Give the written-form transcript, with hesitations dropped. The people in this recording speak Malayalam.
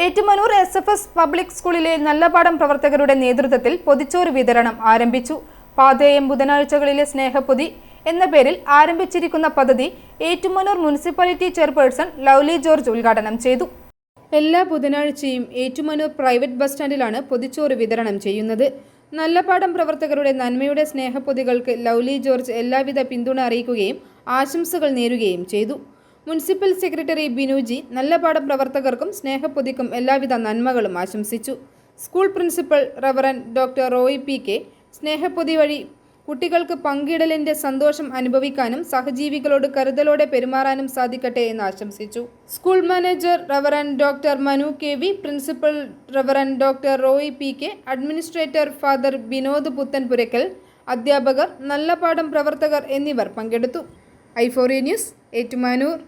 ഏറ്റുമാനൂർ SFS പബ്ലിക് സ്കൂളിലെ നല്ലപാഠം പ്രവർത്തകരുടെ നേതൃത്വത്തിൽ പൊതിച്ചോറ് വിതരണം ആരംഭിച്ചു. പാതേയം ബുധനാഴ്ചകളിലെ സ്നേഹപ്പൊതി എന്ന പേരിൽ ആരംഭിച്ചിരിക്കുന്ന പദ്ധതി Ettumanoor municipality chairperson lovely George ഉദ്ഘാടനം ചെയ്തു. എല്ലാ ബുധനാഴ്ചയും ഏറ്റുമാനൂർ പ്രൈവറ്റ് ബസ് സ്റ്റാൻഡിലാണ് പൊതിച്ചോറ് വിതരണം ചെയ്യുന്നത്. നല്ലപാഠം പ്രവർത്തകരുടെ നന്മയുടെ സ്നേഹപ്പൊതികൾക്ക് ലവ്ലി ജോർജ് എല്ലാവിധ പിന്തുണ അറിയിക്കുകയും ആശംസകൾ നേരുകയും ചെയ്തു. മുനിസിപ്പൽ സെക്രട്ടറി ബിനുജി നല്ലപാഠം പ്രവർത്തകർക്കും സ്നേഹപ്പൊതിക്കും എല്ലാവിധ നന്മകളും ആശംസിച്ചു. School principal reverend doctor Roy PK സ്നേഹപ്പൊതി വഴി കുട്ടികൾക്ക് പങ്കിടലിന്റെ സന്തോഷം അനുഭവിക്കാനും സഹജീവികളോട് കരുതലോടെ പെരുമാറാനും സാധിക്കട്ടെ എന്ന് ആശംസിച്ചു. School manager reverend doctor Manu KV, principal reverend doctor Roy PK, administrator father Vinod Puthenpurakkal, അധ്യാപകർ, നല്ലപാഠം പ്രവർത്തകർ എന്നിവർ പങ്കെടുത്തു. I4A news, Ettumanoor.